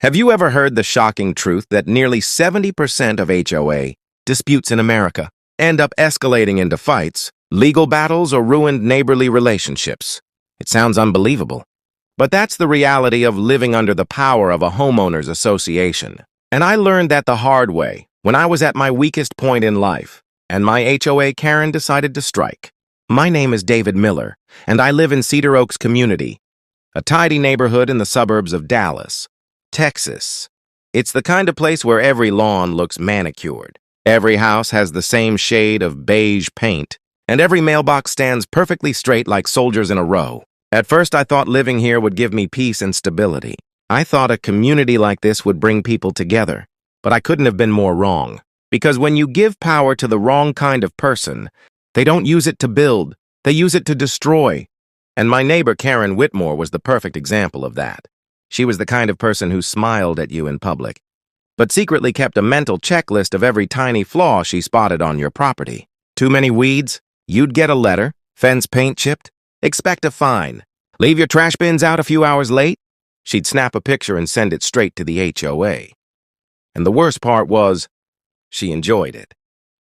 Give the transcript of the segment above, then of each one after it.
Have you ever heard the shocking truth that nearly 70% of HOA disputes in America end up escalating into fights, legal battles, or ruined neighborly relationships? It sounds unbelievable, but that's the reality of living under the power of a homeowners association. And I learned that the hard way when I was at my weakest point in life, and my HOA Karen decided to strike. My name is David Miller, and I live in Cedar Oaks Community, a tidy neighborhood in the suburbs of Dallas, Texas. It's the kind of place where every lawn looks manicured, every house has the same shade of beige paint, and every mailbox stands perfectly straight like soldiers in a row. At first, I thought living here would give me peace and stability. I thought a community like this would bring people together, but I couldn't have been more wrong. Because when you give power to the wrong kind of person, they don't use it to build, they use it to destroy. And my neighbor Karen Whitmore was the perfect example of that. She was the kind of person who smiled at you in public, but secretly kept a mental checklist of every tiny flaw she spotted on your property. Too many weeds? You'd get a letter. Fence paint chipped? Expect a fine. Leave your trash bins out a few hours late? She'd snap a picture and send it straight to the HOA. And the worst part was, she enjoyed it.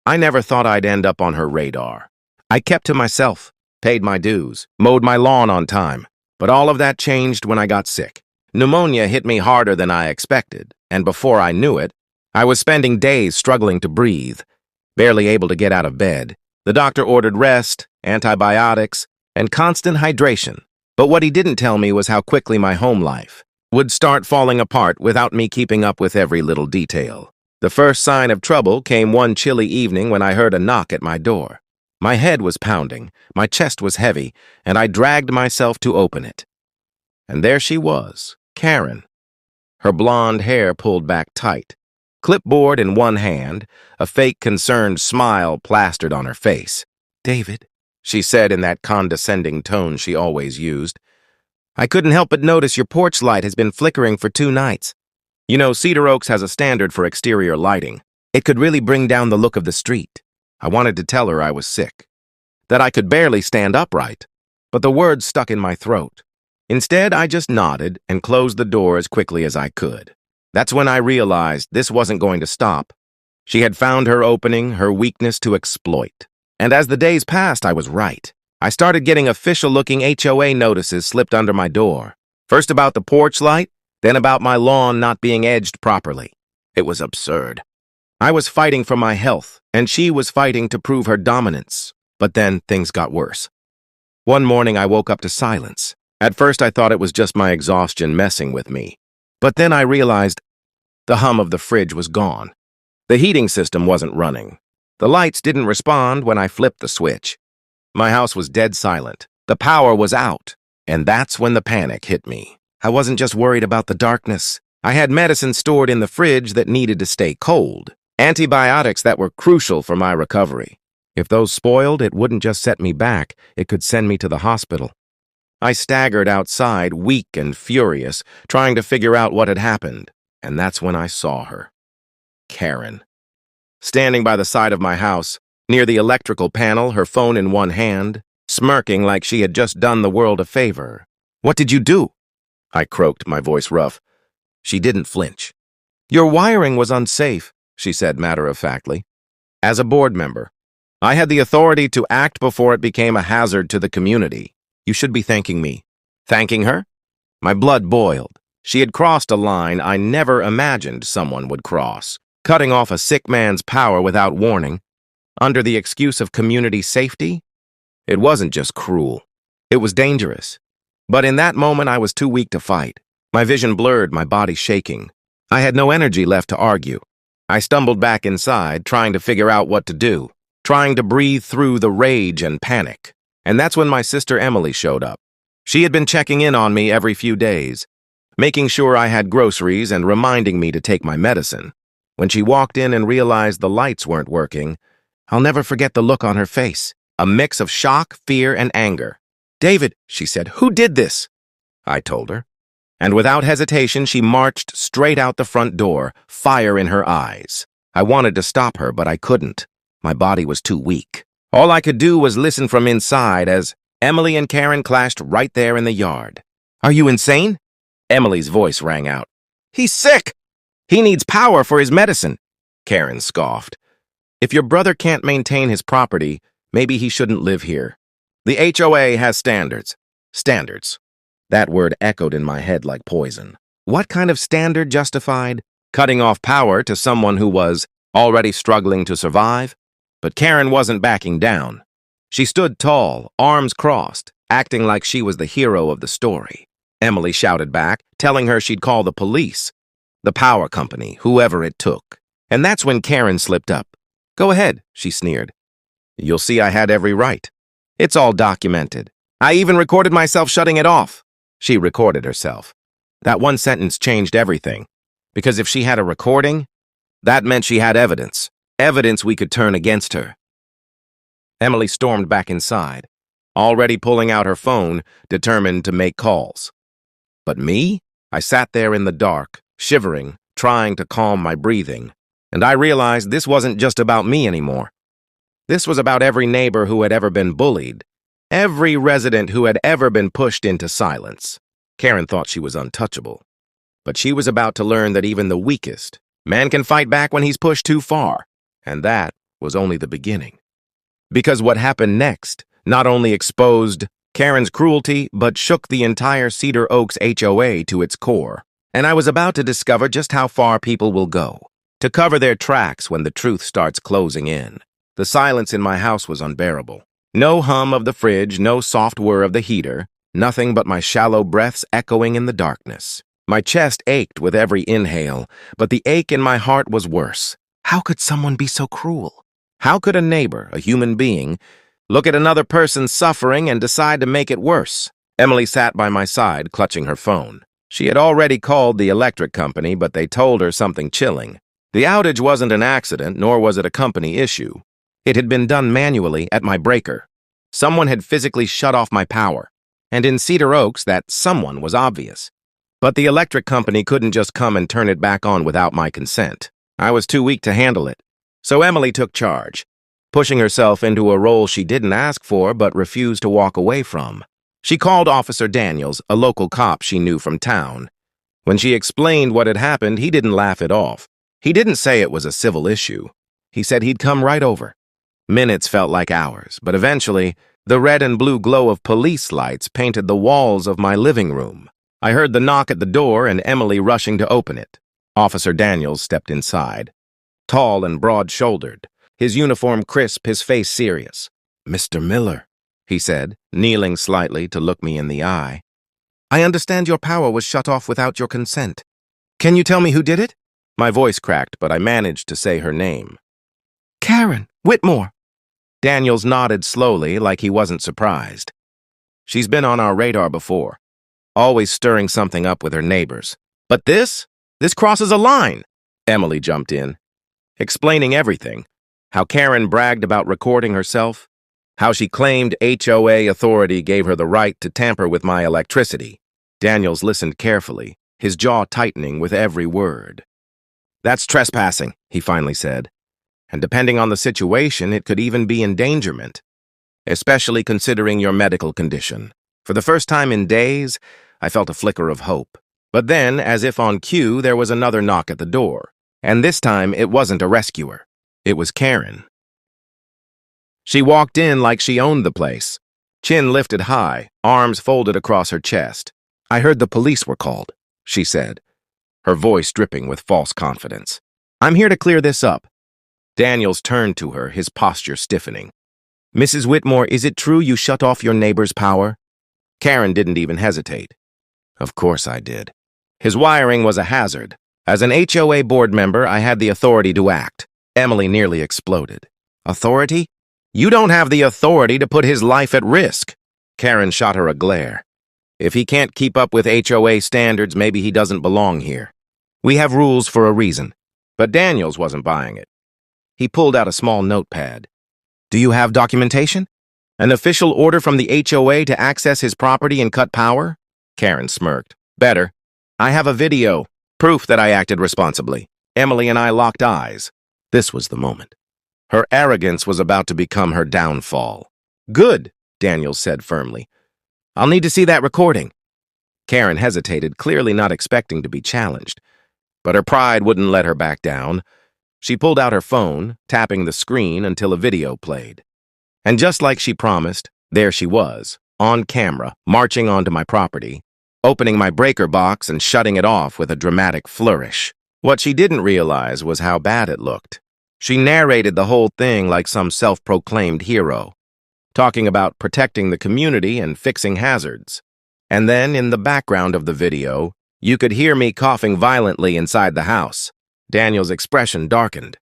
I never thought I'd end up on her radar. I kept to myself, paid my dues, mowed my lawn on time. But all of that changed when I got sick. Pneumonia hit me harder than I expected, and before I knew it, I was spending days struggling to breathe, barely able to get out of bed. The doctor ordered rest, antibiotics, and constant hydration. But what he didn't tell me was how quickly my home life would start falling apart without me keeping up with every little detail. The first sign of trouble came one chilly evening when I heard a knock at my door. My head was pounding, my chest was heavy, and I dragged myself to open it. And there she was, Karen. Her blonde hair pulled back tight, clipboard in one hand, a fake concerned smile plastered on her face. "David," she said in that condescending tone she always used, "I couldn't help but notice your porch light has been flickering for 2 nights. You know, Cedar Oaks has a standard for exterior lighting. It could really bring down the look of the street." I wanted to tell her I was sick, that I could barely stand upright, but the words stuck in my throat. Instead, I just nodded and closed the door as quickly as I could. That's when I realized this wasn't going to stop. She had found her opening, her weakness to exploit. And as the days passed, I was right. I started getting official-looking HOA notices slipped under my door. First about the porch light, then about my lawn not being edged properly. It was absurd. I was fighting for my health, and she was fighting to prove her dominance. But then things got worse. One morning, I woke up to silence. At first, I thought it was just my exhaustion messing with me. But then I realized the hum of the fridge was gone. The heating system wasn't running. The lights didn't respond when I flipped the switch. My house was dead silent. The power was out. And that's when the panic hit me. I wasn't just worried about the darkness. I had medicine stored in the fridge that needed to stay cold. Antibiotics that were crucial for my recovery. If those spoiled, it wouldn't just set me back, it could send me to the hospital. I staggered outside, weak and furious, trying to figure out what had happened. And that's when I saw her. Karen. Standing by the side of my house, near the electrical panel, her phone in one hand, smirking like she had just done the world a favor. "What did you do?" I croaked, my voice rough. She didn't flinch. "Your wiring was unsafe," she said matter-of-factly. "As a board member, I had the authority to act before it became a hazard to the community. You should be thanking me." Thanking her? My blood boiled. She had crossed a line I never imagined someone would cross, cutting off a sick man's power without warning, under the excuse of community safety. It wasn't just cruel. It was dangerous. But in that moment, I was too weak to fight. My vision blurred, my body shaking. I had no energy left to argue. I stumbled back inside, trying to figure out what to do, trying to breathe through the rage and panic. And that's when my sister Emily showed up. She had been checking in on me every few days, making sure I had groceries and reminding me to take my medicine. When she walked in and realized the lights weren't working, I'll never forget the look on her face, a mix of shock, fear, and anger. "David," she said, "who did this?" I told her. And without hesitation, she marched straight out the front door, fire in her eyes. I wanted to stop her, but I couldn't. My body was too weak. All I could do was listen from inside as Emily and Karen clashed right there in the yard. "Are you insane?" Emily's voice rang out. He's sick! He needs power for his medicine, Karen scoffed. If your brother can't maintain his property, maybe he shouldn't live here. The HOA has standards. Standards. That word echoed in my head like poison. What kind of standard justified cutting off power to someone who was already struggling to survive? But Karen wasn't backing down. She stood tall, arms crossed, acting like she was the hero of the story. Emily shouted back, telling her she'd call the police, the power company, whoever it took. And that's when Karen slipped up. Go ahead, she sneered. You'll see I had every right. It's all documented. I even recorded myself shutting it off. She recorded herself. That one sentence changed everything. Because if she had a recording, that meant she had evidence. Evidence we could turn against her. Emily stormed back inside, already pulling out her phone, determined to make calls. But me? I sat there in the dark, shivering, trying to calm my breathing. And I realized this wasn't just about me anymore. This was about every neighbor who had ever been bullied, every resident who had ever been pushed into silence. Karen thought she was untouchable. But she was about to learn that even the weakest man can fight back when he's pushed too far. And that was only the beginning. Because what happened next not only exposed Karen's cruelty, but shook the entire Cedar Oaks HOA to its core. And I was about to discover just how far people will go to cover their tracks when the truth starts closing in. The silence in my house was unbearable. No hum of the fridge, no soft whir of the heater, nothing but my shallow breaths echoing in the darkness. My chest ached with every inhale, but the ache in my heart was worse. How could someone be so cruel? How could a neighbor, a human being, look at another person suffering and decide to make it worse? Emily sat by my side, clutching her phone. She had already called the electric company, but they told her something chilling. The outage wasn't an accident, nor was it a company issue. It had been done manually at my breaker. Someone had physically shut off my power. And in Cedar Oaks, that someone was obvious. But the electric company couldn't just come and turn it back on without my consent. I was too weak to handle it. So Emily took charge, pushing herself into a role she didn't ask for but refused to walk away from. She called Officer Daniels, a local cop she knew from town. When she explained what had happened, he didn't laugh it off. He didn't say it was a civil issue. He said he'd come right over. Minutes felt like hours, but eventually, the red and blue glow of police lights painted the walls of my living room. I heard the knock at the door and Emily rushing to open it. Officer Daniels stepped inside. Tall and broad-shouldered, his uniform crisp, his face serious. "Mr. Miller," he said, kneeling slightly to look me in the eye. "I understand your power was shut off without your consent. Can you tell me who did it?" My voice cracked, but I managed to say her name. "Karen Whitmore." Daniels nodded slowly, like he wasn't surprised. "She's been on our radar before, always stirring something up with her neighbors. But this crosses a line." Emily jumped in, explaining everything. How Karen bragged about recording herself, how she claimed HOA authority gave her the right to tamper with my electricity. Daniels listened carefully, his jaw tightening with every word. "That's trespassing," he finally said. "And depending on the situation, it could even be endangerment, especially considering your medical condition." For the first time in days, I felt a flicker of hope. But then, as if on cue, there was another knock at the door. And this time, it wasn't a rescuer. It was Karen. She walked in like she owned the place, chin lifted high, arms folded across her chest. "I heard the police were called," she said, her voice dripping with false confidence. "I'm here to clear this up." Daniels turned to her, his posture stiffening. "Mrs. Whitmore, is it true you shut off your neighbor's power?" Karen didn't even hesitate. Of course I did. His wiring was a hazard. As an HOA board member, I had the authority to act. Emily nearly exploded. "Authority? You don't have the authority to put his life at risk." Karen shot her a glare. "If he can't keep up with HOA standards, maybe he doesn't belong here. We have rules for a reason." But Daniels wasn't buying it. He pulled out a small notepad. "Do you have documentation? An official order from the HOA to access his property and cut power?" Karen smirked. "Better. I have a video, proof that I acted responsibly." Emily and I locked eyes. This was the moment. Her arrogance was about to become her downfall. "Good," Daniels said firmly. "I'll need to see that recording." Karen hesitated, clearly not expecting to be challenged. But her pride wouldn't let her back down. She pulled out her phone, tapping the screen until a video played. And just like she promised, there she was, on camera, marching onto my property, opening my breaker box and shutting it off with a dramatic flourish. What she didn't realize was how bad it looked. She narrated the whole thing like some self-proclaimed hero, talking about protecting the community and fixing hazards. And then, in the background of the video, you could hear me coughing violently inside the house. Daniel's expression darkened.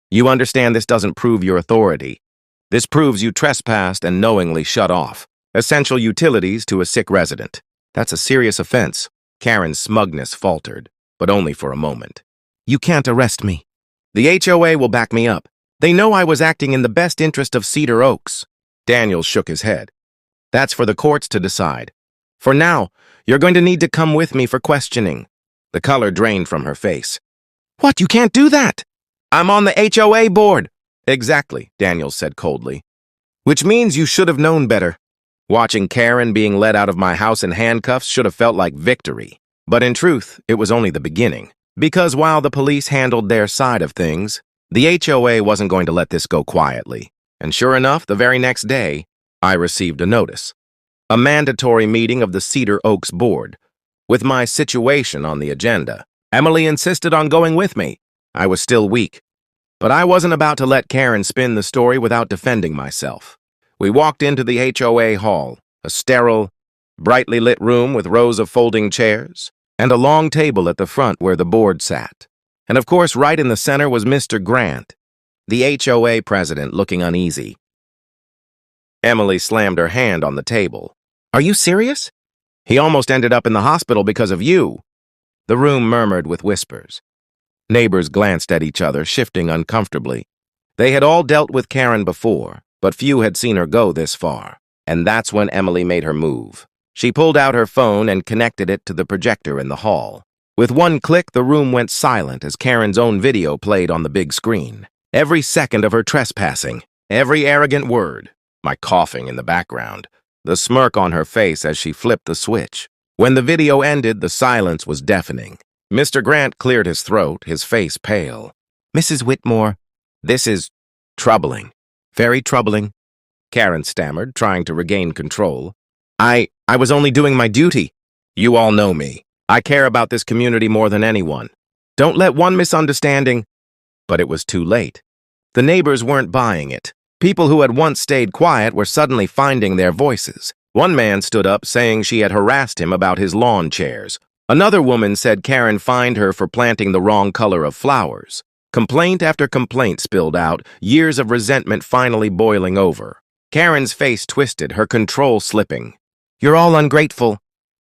You understand this doesn't prove your authority. This proves you trespassed and knowingly shut off essential utilities to a sick resident. That's a serious offense. Karen's smugness faltered, but only for a moment. You can't arrest me. The HOA will back me up. They know I was acting in the best interest of Cedar Oaks. Daniel shook his head. That's for the courts to decide. For now, you're going to need to come with me for questioning. The color drained from her face. What? You can't do that! I'm on the HOA board. Exactly, Daniel said coldly. Which means you should have known better. Watching Karen being led out of my house in handcuffs should have felt like victory. But in truth, it was only the beginning. Because while the police handled their side of things, the HOA wasn't going to let this go quietly. And sure enough, the very next day, I received a notice. A mandatory meeting of the Cedar Oaks board, with my situation on the agenda. Emily insisted on going with me. I was still weak. But I wasn't about to let Karen spin the story without defending myself. We walked into the HOA hall, a sterile, brightly lit room with rows of folding chairs, and a long table at the front where the board sat. And of course, right in the center was Mr. Grant, the HOA president, looking uneasy. Emily slammed her hand on the table. Are you serious? He almost ended up in the hospital because of you. The room murmured with whispers. Neighbors glanced at each other, shifting uncomfortably. They had all dealt with Karen before, but few had seen her go this far. And that's when Emily made her move. She pulled out her phone and connected it to the projector in the hall. With one click, the room went silent as Karen's own video played on the big screen. Every second of her trespassing, every arrogant word, my coughing in the background, the smirk on her face as she flipped the switch. When the video ended, the silence was deafening. Mr. Grant cleared his throat, his face pale. Mrs. Whitmore, this is troubling. Very troubling, Karen stammered, trying to regain control. I was only doing my duty. You all know me. I care about this community more than anyone. Don't let one misunderstanding... But it was too late. The neighbors weren't buying it. People who had once stayed quiet were suddenly finding their voices. One man stood up saying she had harassed him about his lawn chairs. Another woman said Karen fined her for planting the wrong color of flowers. Complaint after complaint spilled out, years of resentment finally boiling over. Karen's face twisted, her control slipping. You're all ungrateful.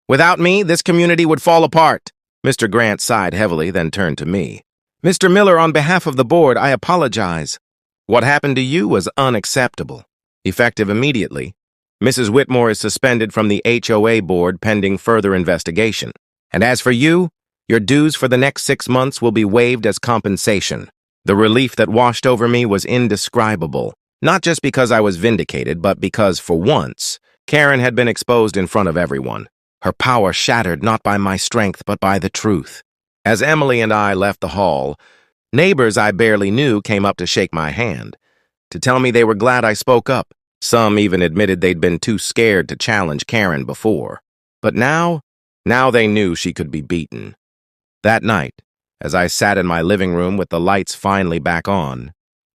Without me, this community would fall apart. Mr. Grant sighed heavily, then turned to me. Mr. Miller, on behalf of the board, I apologize. What happened to you was unacceptable. Effective immediately. Mrs. Whitmore is suspended from the HOA board pending further investigation. And as for you, your dues for the next 6 months will be waived as compensation. The relief that washed over me was indescribable, not just because I was vindicated, but because, for once, Karen had been exposed in front of everyone. Her power shattered not by my strength, but by the truth. As Emily and I left the hall, neighbors I barely knew came up to shake my hand, to tell me they were glad I spoke up. Some even admitted they'd been too scared to challenge Karen before. But now they knew she could be beaten. That night, as I sat in my living room with the lights finally back on,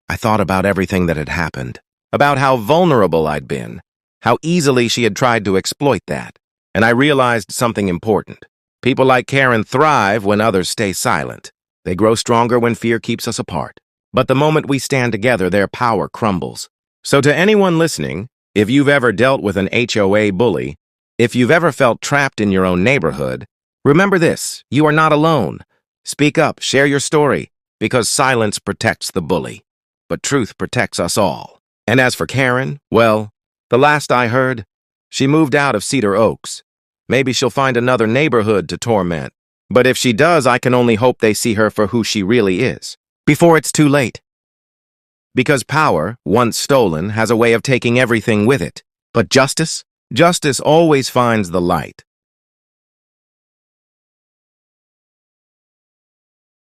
I thought about everything that had happened, about how vulnerable I'd been, how easily she had tried to exploit that. And I realized something important. People like Karen thrive when others stay silent. They grow stronger when fear keeps us apart. But the moment we stand together, their power crumbles. So to anyone listening, if you've ever dealt with an HOA bully, if you've ever felt trapped in your own neighborhood, remember this: you are not alone. Speak up, share your story, because silence protects the bully, but truth protects us all. And as for Karen, well, the last I heard, she moved out of Cedar Oaks. Maybe she'll find another neighborhood to torment. But if she does, I can only hope they see her for who she really is, before it's too late. Because power, once stolen, has a way of taking everything with it. But justice? Justice always finds the light.